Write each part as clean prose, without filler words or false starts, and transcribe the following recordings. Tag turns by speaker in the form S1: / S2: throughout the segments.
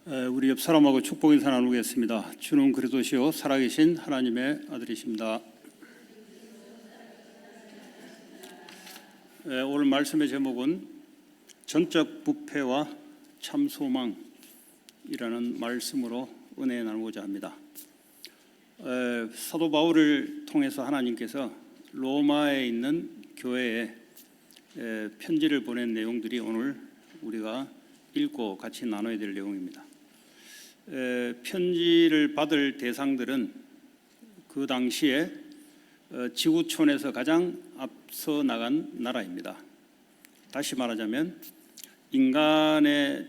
S1: 우리 옆 사람하고 축복 인사 나누겠습니다. 주는 그리스도시요 살아계신 하나님의 아들이십니다. 오늘 말씀의 제목은 전적 부패와 참 소망이라는 말씀으로 은혜 나누고자 합니다. 사도 바울을 통해서 하나님께서 로마에 있는 교회에 편지를 보낸 내용들이 오늘 우리가 읽고 같이 나눠야 될 내용입니다. 편지를 받을 대상들은 그 당시에 지구촌에서 가장 앞서 나간 나라입니다. 다시 말하자면 인간의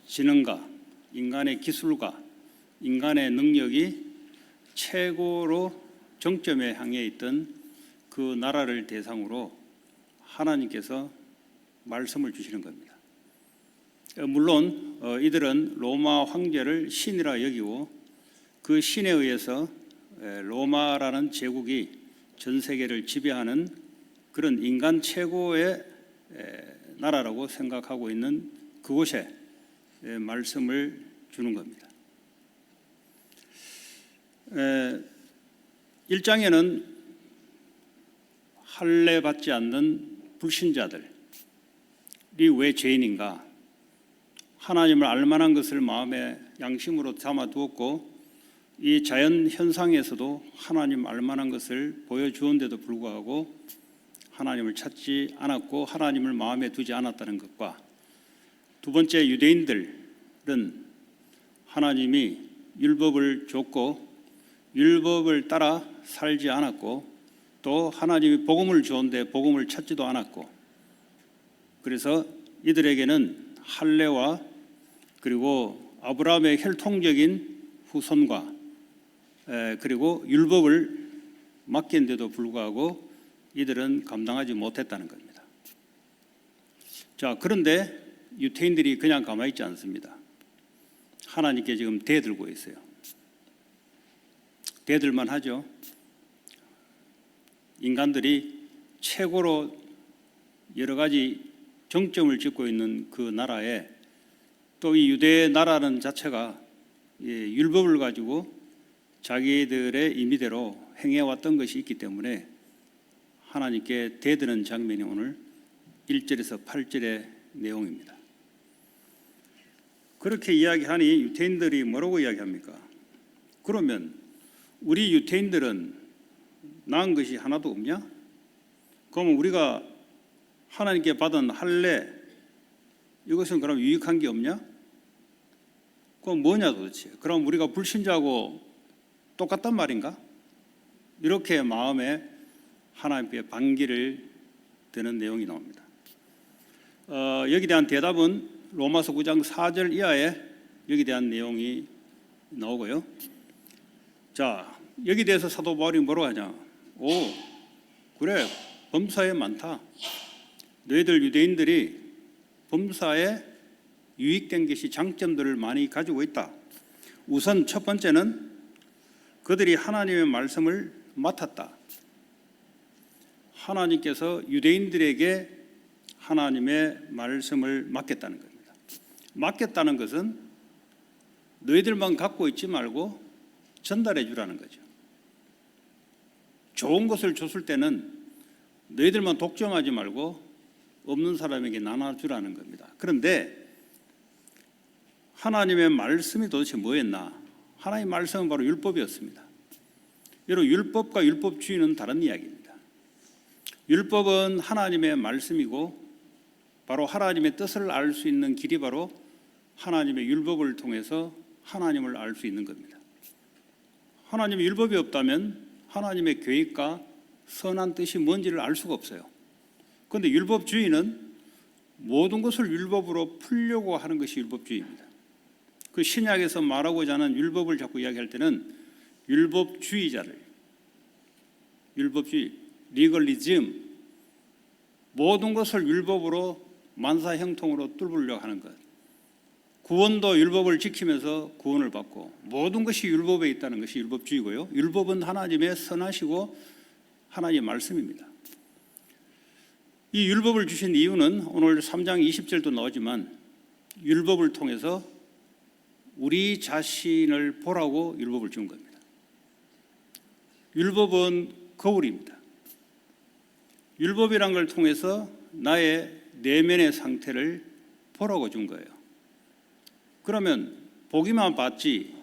S1: 지능과 인간의 기술과 인간의 능력이 최고로 정점에 향해 있던 그 나라를 대상으로 하나님께서 말씀을 주시는 겁니다. 물론 이들은 로마 황제를 신이라 여기고 그 신에 의해서 로마라는 제국이 전 세계를 지배하는 그런 인간 최고의 나라라고 생각하고 있는 그곳에 말씀을 주는 겁니다. 1장에는 할례 받지 않는 불신자들이 왜 죄인인가, 하나님을 알만한 것을 마음에 양심으로 담아두었고 이 자연 현상에서도 하나님 알만한 것을 보여주었는데도 불구하고 하나님을 찾지 않았고 하나님을 마음에 두지 않았다는 것과, 두 번째 유대인들은 하나님이 율법을 줬고 율법을 따라 살지 않았고 또 하나님이 복음을 주었는데 복음을 찾지도 않았고, 그래서 이들에게는 할례와 그리고 아브라함의 혈통적인 후손과 그리고 율법을 맡겼는데도 불구하고 이들은 감당하지 못했다는 겁니다. 자, 그런데 유대인들이 그냥 가만히 있지 않습니다. 하나님께 지금 대들고 있어요. 대들만 하죠. 인간들이 최고로 여러 가지 정점을 찍고 있는 그 나라에 또 이 유대 나라는 자체가 율법을 가지고 자기들의 임의대로 행해왔던 것이 있기 때문에 하나님께 대드는 장면이 오늘 1절에서 8절의 내용입니다. 그렇게 이야기하니 유대인들이 뭐라고 이야기합니까? 그러면 우리 유대인들은 나은 것이 하나도 없냐? 그러면 우리가 하나님께 받은 할례 이것은 그럼 유익한 게 없냐? 그건 뭐냐 도대체? 그럼 우리가 불신자하고 똑같단 말인가? 이렇게 마음에 하나님께 반기를 드는 내용이 나옵니다. 여기에 대한 대답은 로마서 9장 4절 이하에 여기에 대한 내용이 나오고요. 자, 여기에 대해서 사도 바울이 뭐라고 하냐? 그래, 범사에 많다. 너희들 유대인들이 범사에 유익된 것이 장점들을 많이 가지고 있다. 우선 첫 번째는 그들이 하나님의 말씀을 맡았다. 하나님께서 유대인들에게 하나님의 말씀을 맡겼다는 겁니다. 맡겼다는 것은 너희들만 갖고 있지 말고 전달해 주라는 거죠. 좋은 것을 줬을 때는 너희들만 독점하지 말고 없는 사람에게 나눠주라는 겁니다. 그런데 하나님의 말씀이 도대체 뭐였나? 하나님의 말씀은 바로 율법이었습니다. 여러분, 율법과 율법주의는 다른 이야기입니다. 율법은 하나님의 말씀이고 바로 하나님의 뜻을 알 수 있는 길이 바로 하나님의 율법을 통해서 하나님을 알 수 있는 겁니다. 하나님의 율법이 없다면 하나님의 계획과 선한 뜻이 뭔지를 알 수가 없어요. 그런데 율법주의는 모든 것을 율법으로 풀려고 하는 것이 율법주의입니다. 그 신약에서 말하고자 하는 율법을 자꾸 이야기할 때는 율법주의자를, 율법주의, 리걸리즘, 모든 것을 율법으로 만사형통으로 뚫으려고 하는 것. 구원도 율법을 지키면서 구원을 받고 모든 것이 율법에 있다는 것이 율법주의고요. 율법은 하나님의 선하시고 하나님의 말씀입니다. 이 율법을 주신 이유는 오늘 3장 20절도 나오지만 율법을 통해서 우리 자신을 보라고 율법을 준 겁니다. 율법은 거울입니다. 율법이란 걸 통해서 나의 내면의 상태를 보라고 준 거예요. 그러면 보기만 봤지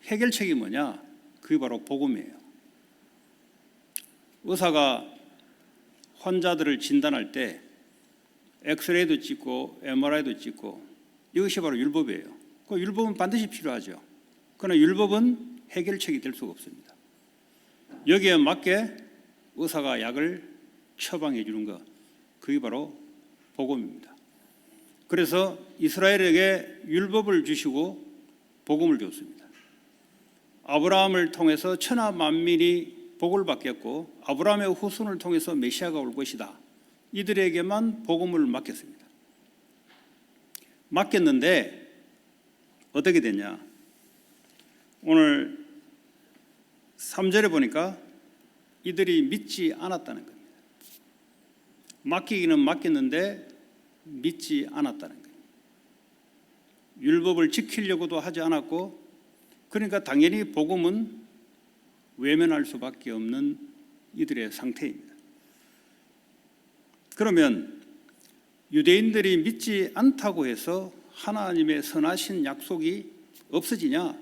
S1: 해결책이 뭐냐? 그게 바로 복음이에요. 의사가 환자들을 진단할 때 엑스레이도 찍고 MRI도 찍고 이것이 바로 율법이에요. 그 율법은 반드시 필요하죠. 그러나 율법은 해결책이 될 수가 없습니다. 여기에 맞게 의사가 약을 처방해 주는 것, 그게 바로 복음입니다. 그래서 이스라엘에게 율법을 주시고 복음을 줬습니다. 아브라함을 통해서 천하 만민이 복을 받겠고 아브라함의 후손을 통해서 메시아가 올 것이다. 이들에게만 복음을 맡겼습니다. 맡겼는데 어떻게 됐냐? 오늘 3절에 보니까 이들이 믿지 않았다는 겁니다. 맡기기는 맡겼는데 믿지 않았다는 거예요. 율법을 지키려고도 하지 않았고, 그러니까 당연히 복음은 외면할 수밖에 없는 이들의 상태입니다. 그러면 유대인들이 믿지 않다고 해서 하나님의 선하신 약속이 없어지냐?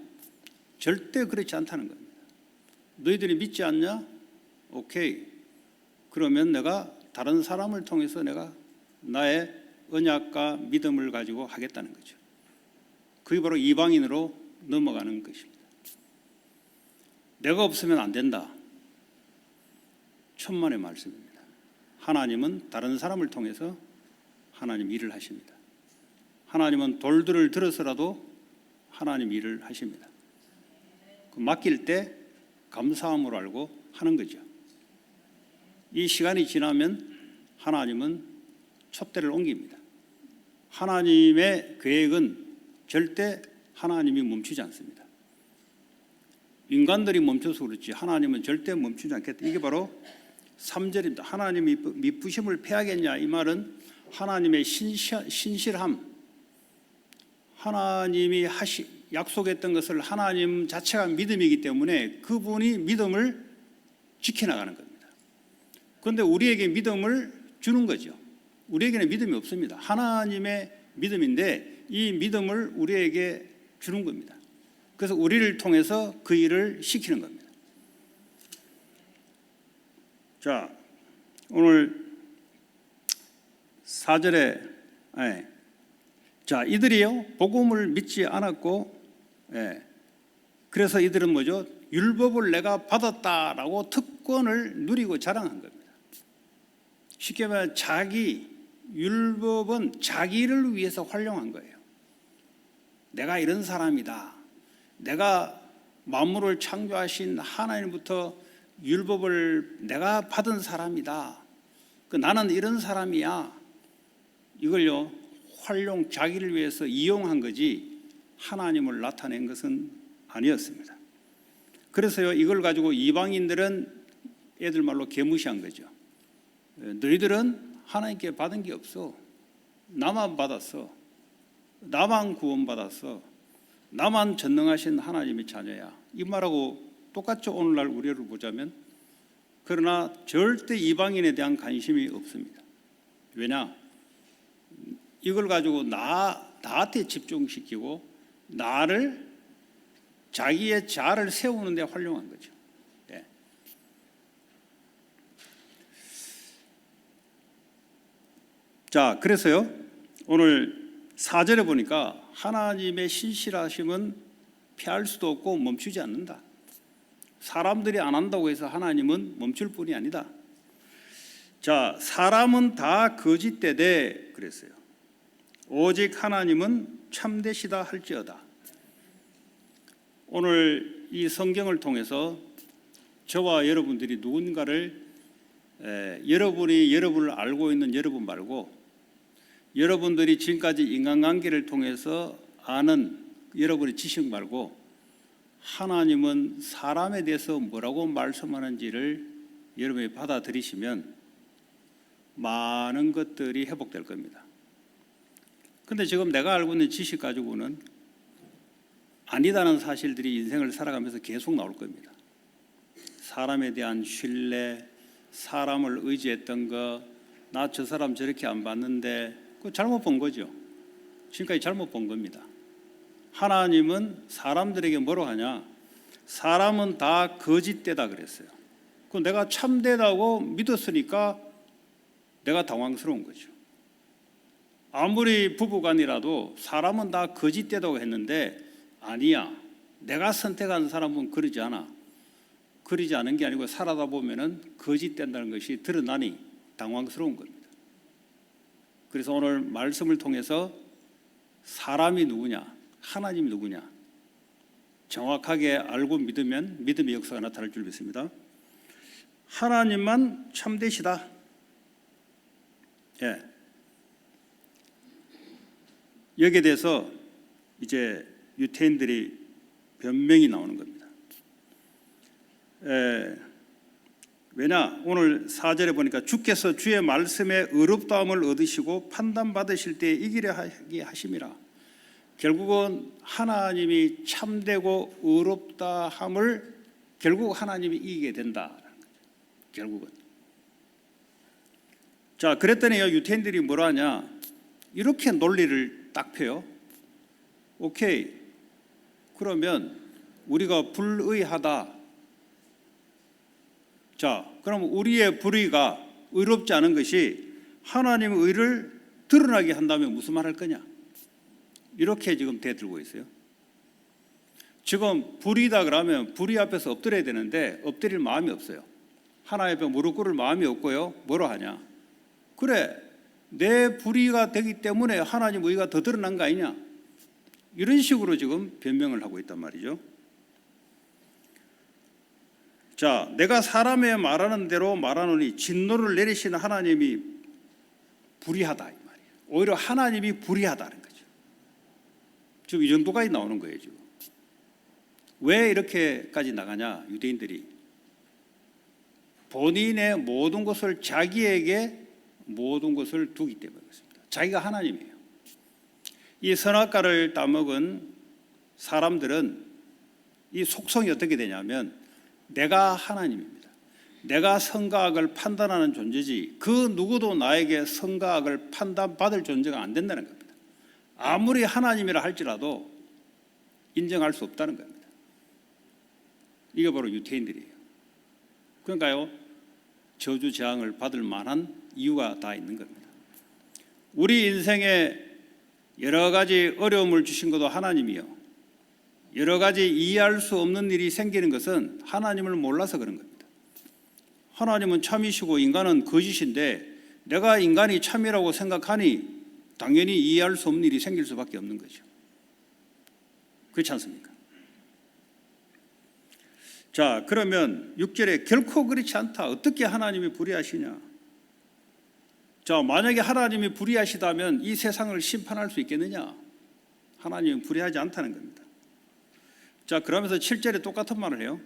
S1: 절대 그렇지 않다는 겁니다. 너희들이 믿지 않냐? 오케이. 그러면 내가 다른 사람을 통해서 내가 나의 언약과 믿음을 가지고 하겠다는 거죠. 그게 바로 이방인으로 넘어가는 것입니다. 내가 없으면 안 된다. 천만의 말씀입니다. 하나님은 다른 사람을 통해서 하나님 일을 하십니다. 하나님은 돌들을 들어서라도 하나님 일을 하십니다. 그 맡길 때 감사함으로 알고 하는 거죠. 이 시간이 지나면 하나님은 촛대를 옮깁니다. 하나님의 계획은 절대 하나님이 멈추지 않습니다. 인간들이 멈춰서 그렇지 하나님은 절대 멈추지 않겠다. 이게 바로 3절입니다. 하나님이 미쁘심을 패하겠냐? 이 말은 하나님의 신실함, 하나님이 약속했던 것을 하나님 자체가 믿음이기 때문에 그분이 믿음을 지켜나가는 겁니다. 그런데 우리에게 믿음을 주는 거죠. 우리에게는 믿음이 없습니다. 하나님의 믿음인데 이 믿음을 우리에게 주는 겁니다. 그래서 우리를 통해서 그 일을 시키는 겁니다. 자, 오늘 4절에 자, 이들이요 복음을 믿지 않았고, 그래서 이들은 뭐죠? 율법을 내가 받았다라고 특권을 누리고 자랑한 겁니다. 쉽게 말하면 율법은 자기를 위해서 활용한 거예요. 내가 이런 사람이다. 내가 만물을 창조하신 하나님부터 율법을 내가 받은 사람이다. 나는 이런 사람이야. 이걸요 자기를 위해서 이용한 거지 하나님을 나타낸 것은 아니었습니다. 그래서요 이걸 가지고 이방인들은 애들 말로 개무시한 거죠. 너희들은 하나님께 받은 게 없어. 나만 받았어. 나만 구원받았어. 나만 전능하신 하나님의 자녀야. 이 말하고 똑같죠. 오늘날 우리를 보자면. 그러나 절대 이방인에 대한 관심이 없습니다. 왜냐? 이걸 가지고 나한테 집중시키고 나를 자기의 자아를 세우는 데 활용한 거죠. 네. 자, 그래서요 오늘 4절에 보니까 하나님의 신실하심은 피할 수도 없고 멈추지 않는다. 사람들이 안 한다고 해서 하나님은 멈출 뿐이 아니다. 자, 사람은 다 거짓되되 그랬어요. 오직 하나님은 참되시다 할지어다. 오늘 이 성경을 통해서 저와 여러분들이 누군가를 여러분이 여러분을 알고 있는 여러분 말고 여러분들이 지금까지 인간관계를 통해서 아는 여러분의 지식 말고 하나님은 사람에 대해서 뭐라고 말씀하는지를 여러분이 받아들이시면 많은 것들이 회복될 겁니다. 그런데 지금 내가 알고 있는 지식 가지고는 아니다는 사실들이 인생을 살아가면서 계속 나올 겁니다. 사람에 대한 신뢰, 사람을 의지했던 거, 나 저 사람 저렇게 안 봤는데 그거 잘못 본 거죠. 지금까지 잘못 본 겁니다. 하나님은 사람들에게 뭐라고 하냐? 사람은 다 거짓되다 그랬어요. 그 내가 참되다고 믿었으니까 내가 당황스러운 거죠. 아무리 부부간이라도 사람은 다 거짓되다고 했는데 아니야. 내가 선택한 사람은 그러지 않아. 그러지 않은 게 아니고 살아다 보면은 거짓된다는 것이 드러나니 당황스러운 겁니다. 그래서 오늘 말씀을 통해서 사람이 누구냐, 하나님이 누구냐 정확하게 알고 믿으면 믿음의 역사가 나타날 줄 믿습니다. 하나님만 참되시다. 예. 여기에 대해서 이제 유태인들이 변명이 나오는 겁니다. 왜냐? 오늘 4절에 보니까 주께서 주의 말씀에 의롭다함을 얻으시고 판단받으실 때 이기려 하게 하심이라. 결국은 하나님이 참되고 의롭다함을 결국 하나님이 이기게 된다라는 거죠. 결국은. 자, 그랬더니 유태인들이 뭐라 하냐? 이렇게 논리를 딱 펴요. 오케이. 그러면 우리가 불의하다. 자, 그럼 우리의 불의가 의롭지 않은 것이 하나님의 의를 드러나게 한다면 무슨 말 할 거냐? 이렇게 지금 대들고 있어요. 지금 불의다 그러면 불의 앞에서 엎드려야 되는데 엎드릴 마음이 없어요. 하나님 앞에 무릎 꿇을 마음이 없고요. 뭐로 하냐? 그래, 내 불의가 되기 때문에 하나님 의가 더 드러난 거 아니냐? 이런 식으로 지금 변명을 하고 있단 말이죠. 자, 내가 사람의 말하는 대로 말하노니 진노를 내리시는 하나님이 불의하다 이 말이에요. 오히려 하나님이 불의하다는 거죠. 지금 이 정도까지 나오는 거예요. 지금 왜 이렇게까지 나가냐? 유대인들이 본인의 모든 것을 자기에게 모든 것을 두기 때문에 그렇습니다. 자기가 하나님이에요. 이 선악과를 따먹은 사람들은 이 속성이 어떻게 되냐면 내가 하나님입니다. 내가 선과 악을 판단하는 존재지 그 누구도 나에게 선과 악을 판단받을 존재가 안 된다는 겁니다. 아무리 하나님이라 할지라도 인정할 수 없다는 겁니다. 이게 바로 유태인들이에요. 그러니까요, 저주 재앙을 받을 만한 이유가 다 있는 겁니다. 우리 인생에 여러 가지 어려움을 주신 것도 하나님이요. 여러 가지 이해할 수 없는 일이 생기는 것은 하나님을 몰라서 그런 겁니다. 하나님은 참이시고 인간은 거짓인데 내가 인간이 참이라고 생각하니 당연히 이해할 수 없는 일이 생길 수밖에 없는 거죠. 그렇지 않습니까? 자, 그러면 6절에 결코 그렇지 않다. 어떻게 하나님이 불의하시냐? 자, 만약에 하나님이 불의하시다면 이 세상을 심판할 수 있겠느냐? 하나님은 불의하지 않다는 겁니다. 자, 그러면서 7절에 똑같은 말을 해요.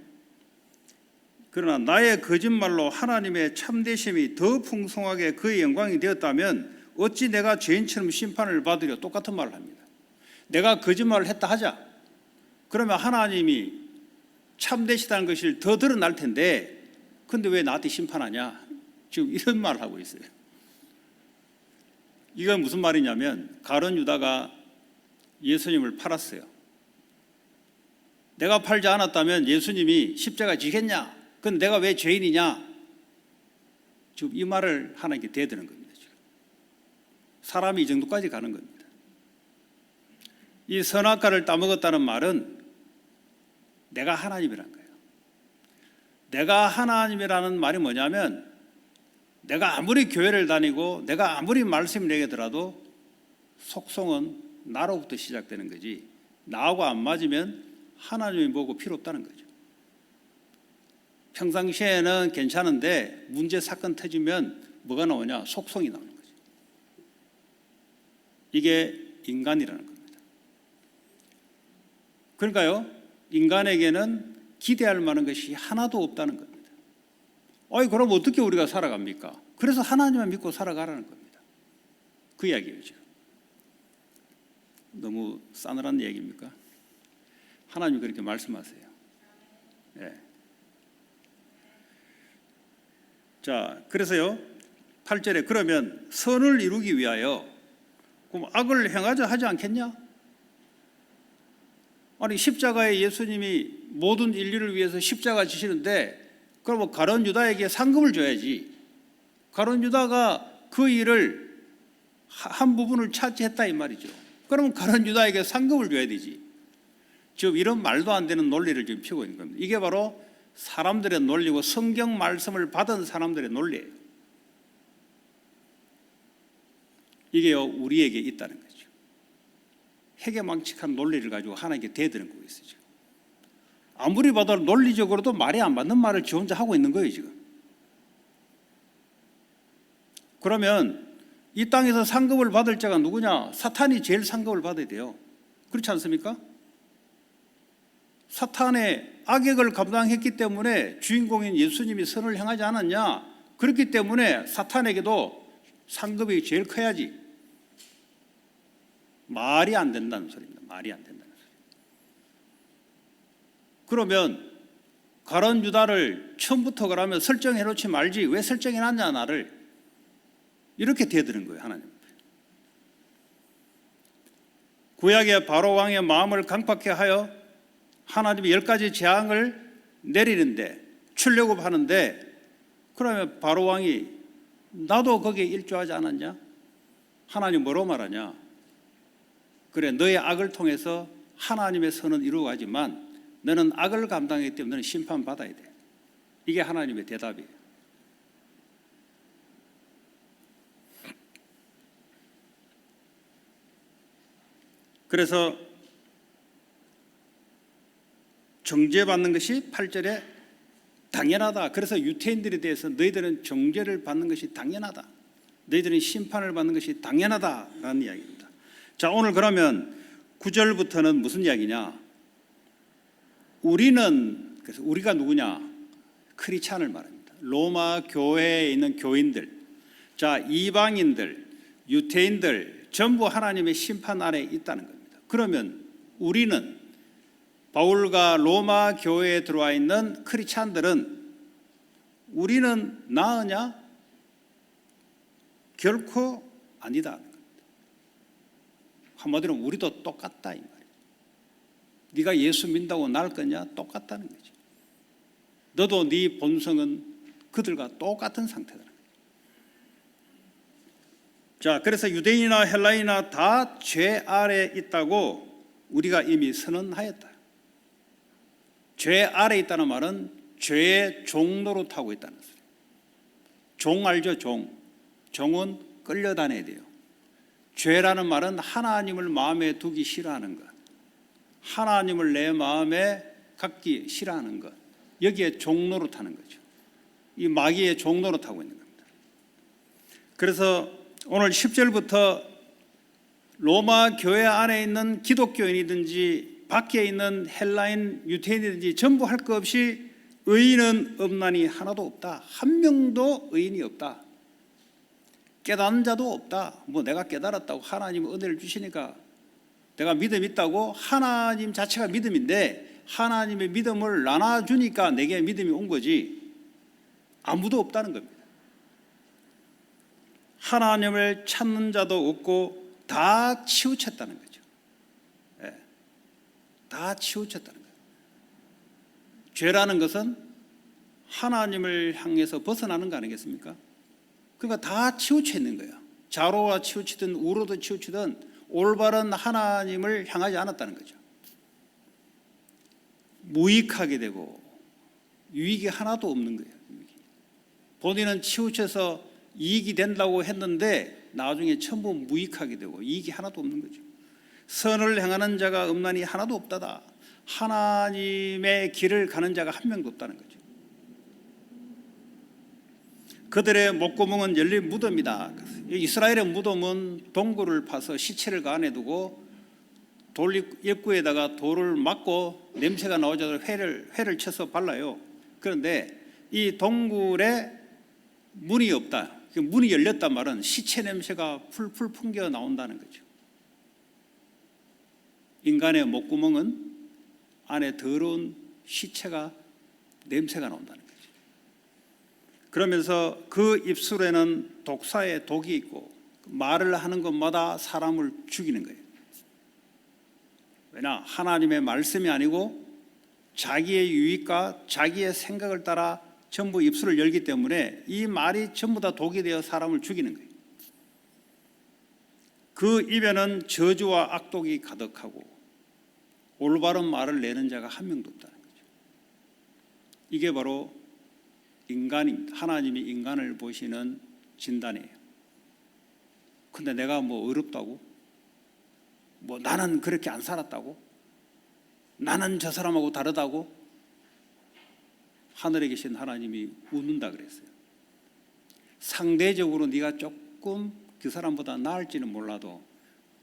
S1: 그러나 나의 거짓말로 하나님의 참되심이 더 풍성하게 그의 영광이 되었다면 어찌 내가 죄인처럼 심판을 받으려? 똑같은 말을 합니다. 내가 거짓말을 했다 하자. 그러면 하나님이 참되시다는 것이 더 드러날 텐데 근데 왜 나한테 심판하냐? 지금 이런 말을 하고 있어요. 이건 무슨 말이냐면 가룟 유다가 예수님을 팔았어요. 내가 팔지 않았다면 예수님이 십자가 지겠냐? 그건 내가 왜 죄인이냐? 지금 이 말을 하나님께 대드는 겁니다. 지금. 사람이 이 정도까지 가는 겁니다. 이 선악과를 따먹었다는 말은 내가 하나님이란 거예요. 내가 하나님이라는 말이 뭐냐면 내가 아무리 교회를 다니고 내가 아무리 말씀을 내게더라도 속성은 나로부터 시작되는 거지 나하고 안 맞으면 하나님이 뭐고 필요 없다는 거죠. 평상시에는 괜찮은데 문제 사건 터지면 뭐가 나오냐? 속성이 나오는 거죠. 이게 인간이라는 겁니다. 그러니까요, 인간에게는 기대할 만한 것이 하나도 없다는 겁니다. 그럼 어떻게 우리가 살아갑니까? 그래서 하나님만 믿고 살아가라는 겁니다. 그 이야기예요. 너무 싸늘한 얘기입니까? 하나님이 그렇게 말씀하세요. 예. 자, 그래서요 8절에 그러면 선을 이루기 위하여 그럼 악을 행하자 하지 않겠냐? 아니 십자가에 예수님이 모든 인류를 위해서 십자가 지시는데 그럼 가룟 유다에게 상급을 줘야지. 가룟 유다가 그 일을 한 부분을 차지했다 이 말이죠. 그러면 가룟 유다에게 상급을 줘야 되지. 지금 이런 말도 안 되는 논리를 지금 펴고 있는 겁니다. 이게 바로 사람들의 논리고 성경 말씀을 받은 사람들의 논리예요. 이게요 우리에게 있다는 거죠. 해괴망측한 논리를 가지고 하나님께 대드는 거고 있어요. 지금. 아무리 봐도 논리적으로도 말이 안 맞는 말을 지 혼자 하고 있는 거예요 지금. 그러면 이 땅에서 상급을 받을 자가 누구냐? 사탄이 제일 상급을 받아야 돼요. 그렇지 않습니까? 사탄의 악역을 감당했기 때문에 주인공인 예수님이 선을 행하지 않았냐? 그렇기 때문에 사탄에게도 상급이 제일 커야지. 말이 안 된다는 소리입니다. 말이 안 된다는 소리. 그러면 가룟 유다를 처음부터 그러면 설정해 놓지 말지 왜 설정해 놨냐 나를. 이렇게 대드는 거예요 하나님. 구약의 바로 왕의 마음을 강팍해 하여 하나님이 10가지 재앙을 내리는데 출애굽 하는데 그러면 바로 왕이 나도 거기에 일조하지 않았냐? 하나님 뭐로 말하냐? 그래 너의 악을 통해서 하나님의 선은 이루어가지만 너는 악을 감당하기 때문에 너는 심판받아야 돼. 이게 하나님의 대답이에요. 그래서 정죄받는 것이 8절에 당연하다. 그래서 유태인들에 대해서 너희들은 정죄를 받는 것이 당연하다. 너희들은 심판을 받는 것이 당연하다라는 이야기입니다. 자, 오늘 그러면 9절부터는 무슨 이야기냐? 우리는, 그래서 우리가 누구냐? 크리스찬을 말합니다. 로마 교회에 있는 교인들, 자, 이방인들, 유태인들 전부 하나님의 심판 아래에 있다는 겁니다. 그러면 우리는 바울과 로마 교회에 들어와 있는 크리스찬들은 우리는 나으냐? 결코 아니다. 한마디로 우리도 똑같다 이 말이에요. 네가 예수 믿는다고 나을 거냐? 똑같다는 거지. 너도 네 본성은 그들과 똑같은 상태다. 자, 그래서 유대인이나 헬라인이나 다 죄 아래 있다고 우리가 이미 선언하였다. 죄 아래 있다는 말은 죄의 종로로 타고 있다는 소리. 종 알죠? 종은 끌려다녀야 돼요. 죄라는 말은 하나님을 마음에 두기 싫어하는 것, 하나님을 내 마음에 갖기 싫어하는 것, 여기에 종로로 타는 거죠. 이 마귀의 종로로 타고 있는 겁니다. 그래서 오늘 10절부터 로마 교회 안에 있는 기독교인이든지 밖에 있는 헬라인 유태인이든지 전부 할 것 없이 의인은 없나니 하나도 없다. 한 명도 의인이 없다. 깨닫는 자도 없다. 뭐 내가 깨달았다고 하나님 은혜를 주시니까 내가 믿음 있다고 하나님 자체가 믿음인데 하나님의 믿음을 나눠주니까 내게 믿음이 온 거지 아무도 없다는 겁니다. 하나님을 찾는 자도 없고 다 치우쳤다는 거죠. 네. 다 치우쳤다는 거예요. 죄라는 것은 하나님을 향해서 벗어나는 거 아니겠습니까? 그러니까 다 치우쳐 있는 거예요. 좌로가 치우치든 우로도 치우치든 올바른 하나님을 향하지 않았다는 거죠. 무익하게 되고 유익이 하나도 없는 거예요. 본인은 치우쳐서 이익이 된다고 했는데 나중에 전부 무익하게 되고 이익이 하나도 없는 거죠. 선을 행하는 자가 없나니 하나도 없다다. 하나님의 길을 가는 자가 한 명도 없다는 거죠. 그들의 목구멍은 열린 무덤이다. 이스라엘의 무덤은 동굴을 파서 시체를 그 안에 두고 돌 입구에다가 돌을 막고 냄새가 나오지 않도록 회를 쳐서 발라요. 그런데 이 동굴에 문이 없다. 문이 열렸단 말은 시체 냄새가 풀풀 풍겨 나온다는 거죠. 인간의 목구멍은 안에 더러운 시체가 냄새가 나온다는 거죠. 그러면서 그 입술에는 독사의 독이 있고 말을 하는 것마다 사람을 죽이는 거예요. 왜냐? 하나님의 말씀이 아니고 자기의 유익과 자기의 생각을 따라 전부 입술을 열기 때문에 이 말이 전부 다 독이 되어 사람을 죽이는 거예요. 그 입에는 저주와 악독이 가득하고 올바른 말을 내는 자가 한 명도 없다는 거죠. 이게 바로 인간입니다. 하나님이 인간을 보시는 진단이에요. 근데 내가 뭐 어렵다고? 뭐 나는 그렇게 안 살았다고? 나는 저 사람하고 다르다고? 하늘에 계신 하나님이 웃는다 그랬어요. 상대적으로 네가 조금 그 사람보다 나을지는 몰라도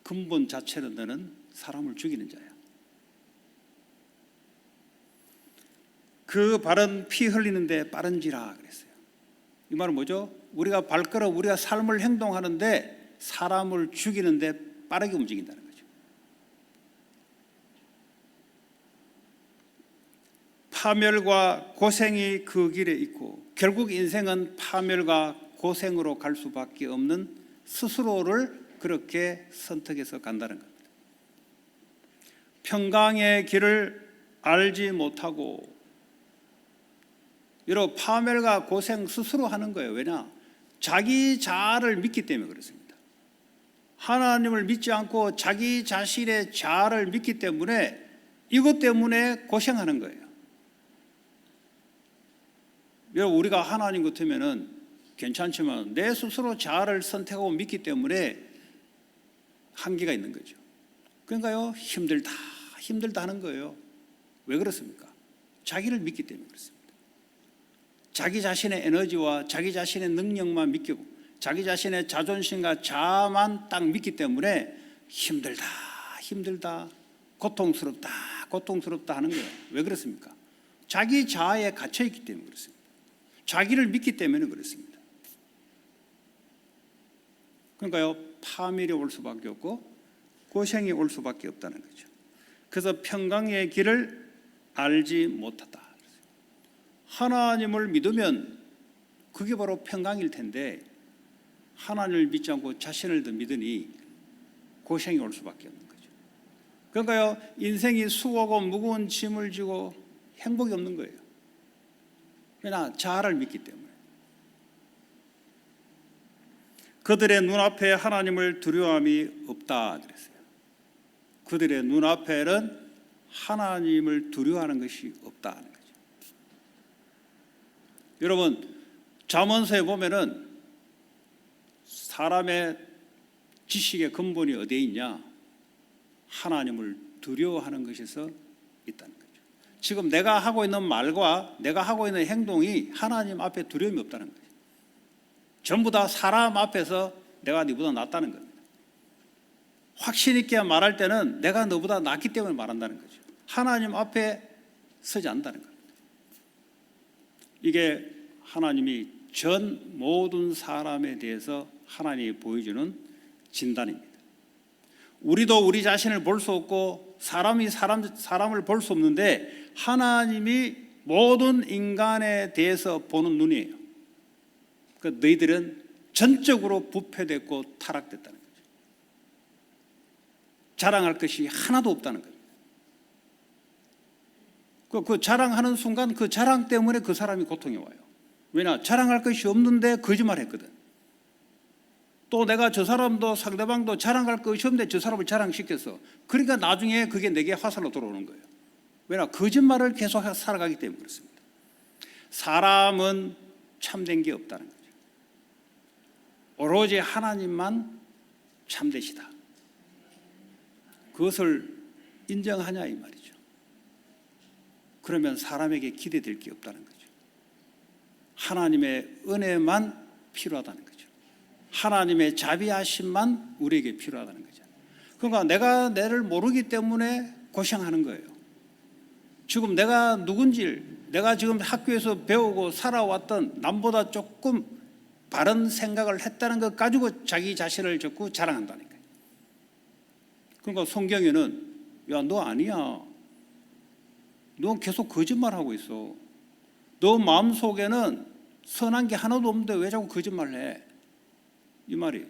S1: 근본 자체는 너는 사람을 죽이는 자야. 그 발은 피 흘리는데 빠른지라 그랬어요. 이 말은 뭐죠? 우리가 발걸음, 우리가 삶을 행동하는데 사람을 죽이는데 빠르게 움직인다는 거죠. 파멸과 고생이 그 길에 있고 결국 인생은 파멸과 고생으로 갈 수밖에 없는 스스로를 그렇게 선택해서 간다는 겁니다. 평강의 길을 알지 못하고 여러분 파멸과 고생 스스로 하는 거예요. 왜냐? 자기 자아를 믿기 때문에 그렇습니다. 하나님을 믿지 않고 자기 자신의 자아를 믿기 때문에 이것 때문에 고생하는 거예요. 여러분 우리가 하나님 같으면은 괜찮지만 내 스스로 자아를 선택하고 믿기 때문에 한계가 있는 거죠. 그러니까요 힘들다 하는 거예요. 왜 그렇습니까? 자기를 믿기 때문에 그렇습니다. 자기 자신의 에너지와 자기 자신의 능력만 믿고 자기 자신의 자존심과 자아만 딱 믿기 때문에 힘들다 고통스럽다 하는 거예요. 왜 그렇습니까? 자기 자아에 갇혀있기 때문에 그렇습니다. 자기를 믿기 때문에 그렇습니다. 그러니까요 파멸이 올 수밖에 없고 고생이 올 수밖에 없다는 거죠. 그래서 평강의 길을 알지 못하다. 하나님을 믿으면 그게 바로 평강일 텐데 하나님을 믿지 않고 자신을 더 믿으니 고생이 올 수밖에 없는 거죠. 그러니까요 인생이 수고하고 무거운 짐을 지고 행복이 없는 거예요. 왜냐? 자아를 믿기 때문에. 그들의 눈앞에 하나님을 두려움이 없다 그랬어요. 그들의 눈앞에는 하나님을 두려워하는 것이 없다는 거죠. 여러분 잠언서에 보면은 사람의 지식의 근본이 어디에 있냐? 하나님을 두려워하는 것에서 있다는 거죠. 지금 내가 하고 있는 말과 내가 하고 있는 행동이 하나님 앞에 두려움이 없다는 거죠. 전부 다 사람 앞에서 내가 너보다 낫다는 겁니다. 확신 있게 말할 때는 내가 너보다 낫기 때문에 말한다는 거죠. 하나님 앞에 서지 않는다는 겁니다. 이게 하나님이 전 모든 사람에 대해서 하나님이 보여주는 진단입니다. 우리도 우리 자신을 볼 수 없고 사람이 사람을 볼 수 없는데 하나님이 모든 인간에 대해서 보는 눈이에요. 그러니까 너희들은 전적으로 부패됐고 타락됐다는 거죠. 자랑할 것이 하나도 없다는 겁니다. 그 자랑하는 순간 그 자랑 때문에 그 사람이 고통이 와요. 왜냐? 자랑할 것이 없는데 거짓말했거든. 또 내가 저 사람도 상대방도 자랑할 것이 없는데 저 사람을 자랑시켰어. 그러니까 나중에 그게 내게 화살로 돌아오는 거예요. 왜냐? 거짓말을 계속 살아가기 때문에 그렇습니다. 사람은 참된 게 없다는 거죠. 오로지 하나님만 참되시다. 그것을 인정하냐 이 말이죠. 그러면 사람에게 기대될 게 없다는 거죠. 하나님의 은혜만 필요하다는 거죠. 하나님의 자비하심만 우리에게 필요하다는 거죠. 그러니까 내가 나를 모르기 때문에 고생하는 거예요. 지금 내가 누군지, 내가 지금 학교에서 배우고 살아왔던 남보다 조금 바른 생각을 했다는 것 가지고 자기 자신을 자꾸 자랑한다니까요. 그러니까 성경에는 야, 너 아니야. 너 계속 거짓말하고 있어. 너 마음속에는 선한 게 하나도 없는데 왜 자꾸 거짓말을 해? 이 말이에요.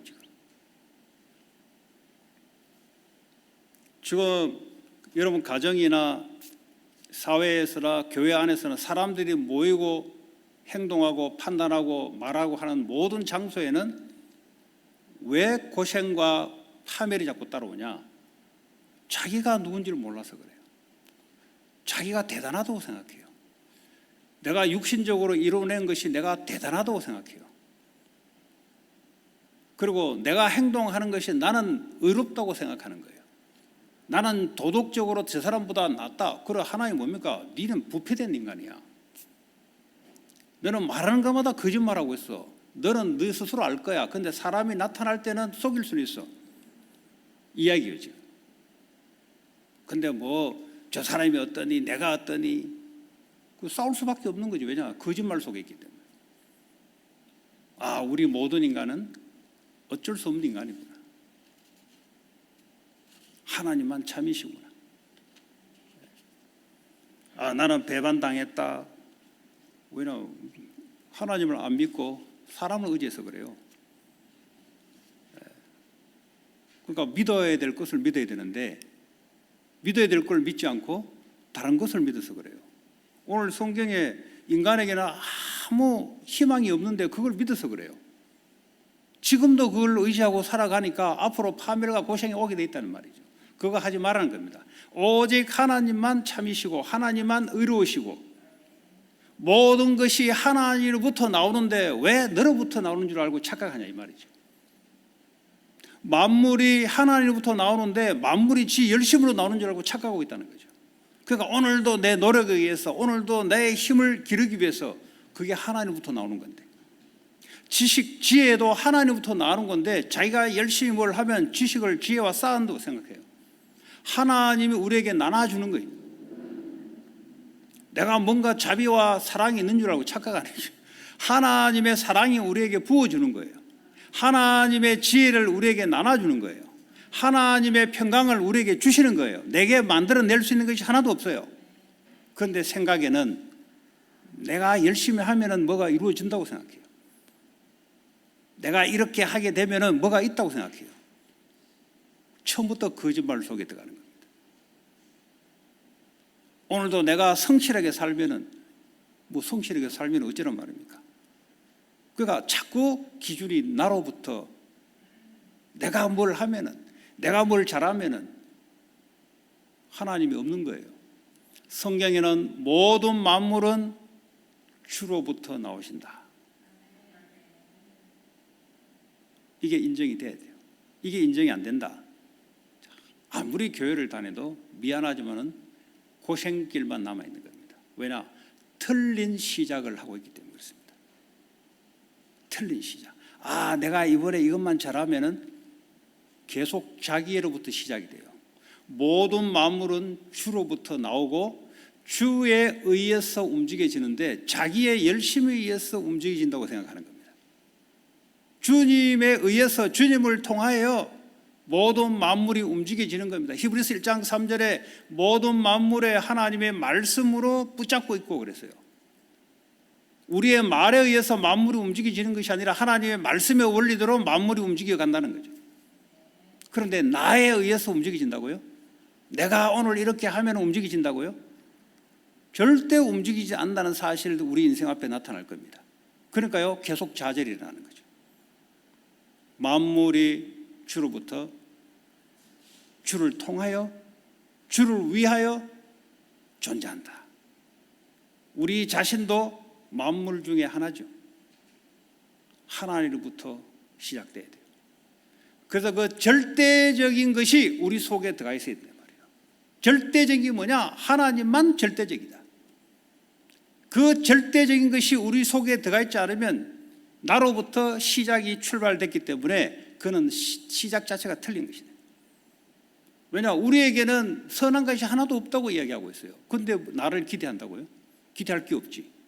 S1: 지금 여러분 가정이나 사회에서나 교회 안에서나 사람들이 모이고 행동하고 판단하고 말하고 하는 모든 장소에는 왜 고생과 파멸이 자꾸 따라오냐? 자기가 누군지를 몰라서 그래요. 자기가 대단하다고 생각해요. 내가 육신적으로 이뤄낸 것이 내가 대단하다고 생각해요. 그리고 내가 행동하는 것이 나는 의롭다고 생각하는 거예요. 나는 도덕적으로 저 사람보다 낫다. 그래 하나님 뭡니까? 너는 부패된 인간이야. 너는 말하는 것마다 거짓말하고 있어. 너는 너 스스로 알 거야. 근데 사람이 나타날 때는 속일 수는 있어. 이야기예요 지금. 근데 뭐 저 사람이 어떠니 내가 어떠니 싸울 수밖에 없는 거지. 왜냐? 거짓말 속에 있기 때문에. 아, 우리 모든 인간은 어쩔 수 없는 인간이구나. 하나님만 참이시구나. 아, 나는 배반당했다. 왜냐? 하나님을 안 믿고 사람을 의지해서 그래요. 그러니까 믿어야 될 것을 믿어야 되는데 믿어야 될 걸 믿지 않고 다른 것을 믿어서 그래요. 오늘 성경에 인간에게는 아무 희망이 없는데 그걸 믿어서 그래요. 지금도 그걸 의지하고 살아가니까 앞으로 파멸과 고생이 오게 돼 있다는 말이죠. 그거 하지 말라는 겁니다. 오직 하나님만 참이시고 하나님만 의로우시고 모든 것이 하나님으로부터 나오는데 왜 너로부터 나오는 줄 알고 착각하냐 이 말이죠. 만물이 하나님으로부터 나오는데 만물이 지 열심으로 나오는 줄 알고 착각하고 있다는 거죠. 그러니까 오늘도 내 노력에 의해서 오늘도 내 힘을 기르기 위해서 그게 하나님으로부터 나오는 건데 지식, 지혜도 하나님으로부터 나오는 건데 자기가 열심히 뭘 하면 지식을 지혜와 쌓는다고 생각해요. 하나님이 우리에게 나눠주는 거예요. 내가 뭔가 자비와 사랑이 있는 줄 알고 착각하는 거죠. 하나님의 사랑이 우리에게 부어주는 거예요. 하나님의 지혜를 우리에게 나눠주는 거예요. 하나님의 평강을 우리에게 주시는 거예요. 내게 만들어낼 수 있는 것이 하나도 없어요. 그런데 생각에는 내가 열심히 하면 뭐가 이루어진다고 생각해요. 내가 이렇게 하게 되면 뭐가 있다고 생각해요. 처음부터 거짓말 속에 들어가는 겁니다. 오늘도 내가 성실하게 살면 뭐 성실하게 살면 어쩌란 말입니까? 그러니까 자꾸 기준이 나로부터 내가 뭘 하면은 내가 뭘 잘하면은 하나님이 없는 거예요. 성경에는 모든 만물은 주로부터 나오신다. 이게 인정이 돼야 돼요. 이게 인정이 안 된다. 아무리 교회를 다녀도 미안하지만은 고생길만 남아 있는 겁니다. 왜냐? 틀린 시작을 하고 있기 때문에 그렇습니다. 틀린 시작. 아, 내가 이번에 이것만 잘하면은 계속 자기로부터 시작이 돼요. 모든 만물은 주로부터 나오고 주에 의해서 움직여지는데 자기의 열심에 의해서 움직여진다고 생각하는 겁니다. 주님에 의해서 주님을 통하여 모든 만물이 움직여지는 겁니다. 히브리서 1장 3절에 모든 만물에 하나님의 말씀으로 붙잡고 있고 그랬어요. 우리의 말에 의해서 만물이 움직여지는 것이 아니라 하나님의 말씀의 원리대로 만물이 움직여 간다는 거죠. 그런데 나에 의해서 움직여진다고요? 내가 오늘 이렇게 하면 움직여진다고요? 절대 움직이지 않는다는 사실도 우리 인생 앞에 나타날 겁니다. 그러니까요, 계속 좌절이 일어나는 거죠. 만물이 주로부터 주를 통하여 주를 위하여 존재한다. 우리 자신도 만물 중에 하나죠. 하나님으로부터 시작돼야 돼요. 그래서 그 절대적인 것이 우리 속에 들어가 있어야 된단 말이에요. 절대적인 게 뭐냐? 하나님만 절대적이다. 그 절대적인 것이 우리 속에 들어가 있지 않으면 나로부터 시작이 출발됐기 때문에 그는 시작 자체가 틀린 것이다. 왜냐? 우리에게는 선한 것이 하나도 없다고 이야기하고 있어요. 그런데 나를 기대한다고요? 기대할 게 없지.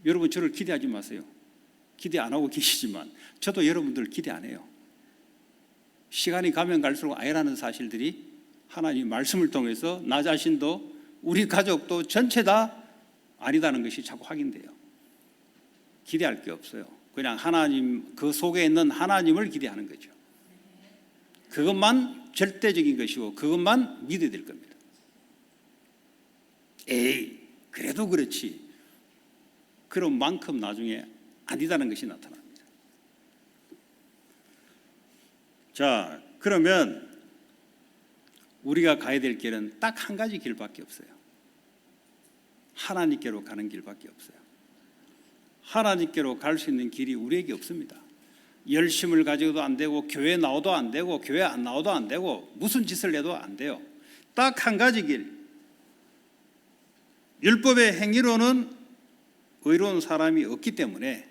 S1: 여러분 저를 기대하지 마세요. 기대 안 하고 계시지만 저도 여러분들 기대 안 해요. 시간이 가면 갈수록 아니라는 사실들이 하나님 말씀을 통해서 나 자신도 우리 가족도 전체 다 아니다는 것이 자꾸 확인돼요. 기대할 게 없어요. 그냥 하나님, 그 속에 있는 하나님을 기대하는 거죠. 그것만 절대적인 것이고 그것만 믿어야 될 겁니다. 에이, 그래도 그렇지. 그런 만큼 나중에 아니다는 것이 나타납니다. 자, 그러면 우리가 가야 될 길은 딱 한 가지 길밖에 없어요. 하나님께로 가는 길밖에 없어요. 하나님께로 갈 수 있는 길이 우리에게 없습니다. 열심을 가지고도 안 되고 교회 나와도 안 되고 교회 안 나와도 안 되고 무슨 짓을 해도 안 돼요. 딱 한 가지 길. 율법의 행위로는 의로운 사람이 없기 때문에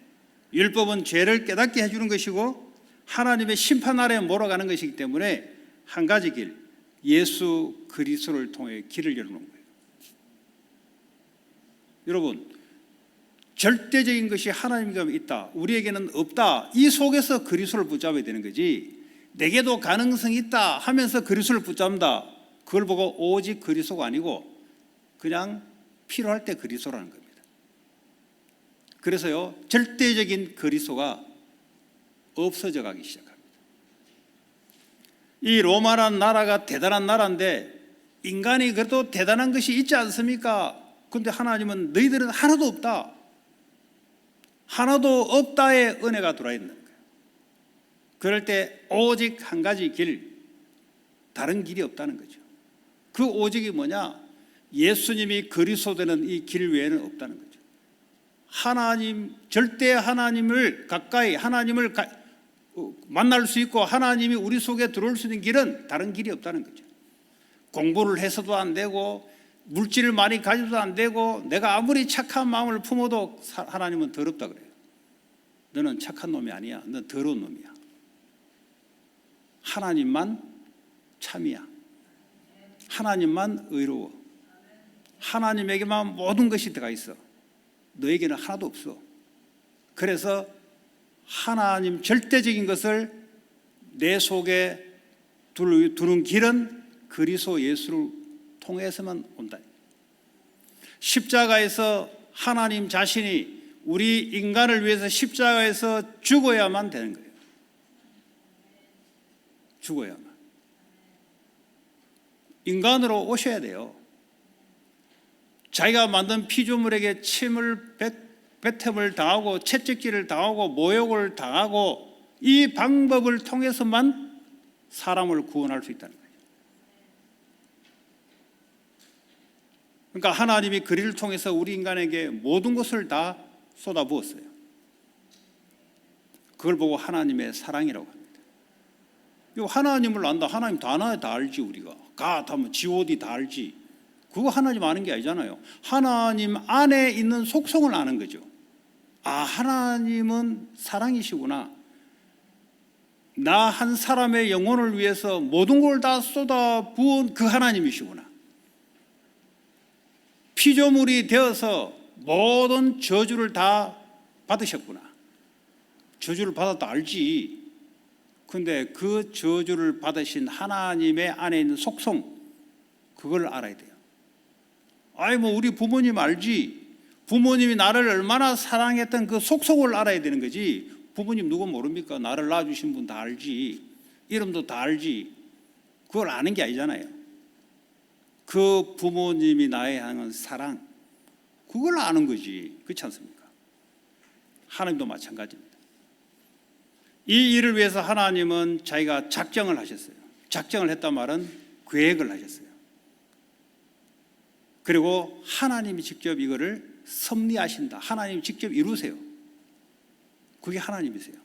S1: 율법은 죄를 깨닫게 해주는 것이고 하나님의 심판 아래에 몰아가는 것이기 때문에 한 가지 길, 예수 그리스도를 통해 길을 열어놓은 거예요. 여러분, 절대적인 것이 하나님과 있다, 우리에게는 없다, 이 속에서 그리스도를 붙잡아야 되는 거지, 내게도 가능성이 있다 하면서 그리스도를 붙잡는다, 그걸 보고 오직 그리스도가 아니고 그냥 필요할 때 그리스도라는 겁니다. 그래서요, 절대적인 그리스도가 없어져 가기 시작합니다. 이 로마라는 나라가 대단한 나라인데 인간이 그래도 대단한 것이 있지 않습니까? 그런데 하나님은 너희들은 하나도 없다, 하나도 없다의 은혜가 들어와 있는 거예요. 그럴 때 오직 한 가지 길, 다른 길이 없다는 거죠. 그 오직이 뭐냐? 예수님이 그리스도 되는 이 길 외에는 없다는 거죠. 하나님, 절대 하나님을 가까이, 하나님을 만날 수 있고 하나님이 우리 속에 들어올 수 있는 길은 다른 길이 없다는 거죠. 공부를 해서도 안 되고 물질을 많이 가져도 안 되고 내가 아무리 착한 마음을 품어도 하나님은 더럽다 그래요. 너는 착한 놈이 아니야. 넌 더러운 놈이야. 하나님만 참이야. 하나님만 의로워. 하나님에게만 모든 것이 들어가 있어. 너에게는 하나도 없어. 그래서 하나님 절대적인 것을 내 속에 두는 길은 그리스도 예수를 통해서만 온다. 십자가에서 하나님 자신이 우리 인간을 위해서 십자가에서 죽어야만 되는 거예요. 죽어야만. 인간으로 오셔야 돼요. 자기가 만든 피조물에게 침을 뱉음을 당하고 채찍질을 당하고 모욕을 당하고 이 방법을 통해서만 사람을 구원할 수 있다는 거예요. 그러니까 하나님이 그리를 통해서 우리 인간에게 모든 것을 다 쏟아부었어요. 그걸 보고 하나님의 사랑이라고 합니다. 하나님을 안다. 하나님 다 알아야 다 알지. 우리가 가 하면 G.O.D 다 알지. 그거 하나님 아는 게 아니잖아요. 하나님 안에 있는 속성을 아는 거죠. 아, 하나님은 사랑이시구나. 나 한 사람의 영혼을 위해서 모든 걸 다 쏟아부은 그 하나님이시구나. 피조물이 되어서 모든 저주를 다 받으셨구나. 저주를 받았다 알지. 근데 그 저주를 받으신 하나님의 안에 있는 속성, 그걸 알아야 돼요. 아이 뭐 우리 부모님 알지. 부모님이 나를 얼마나 사랑했던 그 속성을 알아야 되는 거지. 부모님 누구 모릅니까? 나를 낳아주신 분 다 알지. 이름도 다 알지. 그걸 아는 게 아니잖아요. 그 부모님이 나에 향한 사랑, 그걸 아는 거지. 그렇지 않습니까? 하나님도 마찬가지입니다. 이 일을 위해서 하나님은 자기가 작정을 하셨어요. 작정을 했단 말은 계획을 하셨어요. 그리고 하나님이 직접 이거를 섭리하신다. 하나님이 직접 이루세요. 그게 하나님이세요.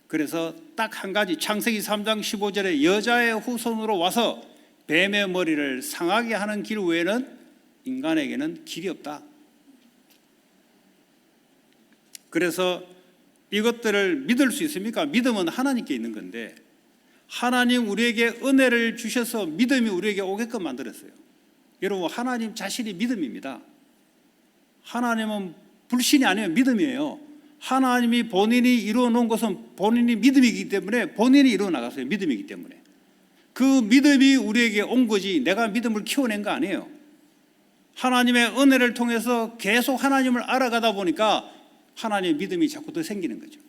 S1: 그래서 딱 한 가지, 창세기 3장 15절에 여자의 후손으로 와서 뱀의 머리를 상하게 하는 길 외에는 인간에게는 길이 없다. 그래서 이것들을 믿을 수 있습니까? 믿음은 하나님께 있는 건데 하나님 우리에게 은혜를 주셔서 믿음이 우리에게 오게끔 만들었어요. 여러분, 하나님 자신이 믿음입니다. 하나님은 불신이 아니에요. 믿음이에요. 하나님이 본인이 이루어 놓은 것은 본인이 믿음이기 때문에 본인이 이루어 나갔어요. 믿음이기 때문에. 그 그 믿음이 우리에게 온 거지 내가 믿음을 키워낸 거 아니에요. 하나님의 은혜를 통해서 계속 하나님을 알아가다 보니까 하나님의 믿음이 자꾸 더 생기는 거죠.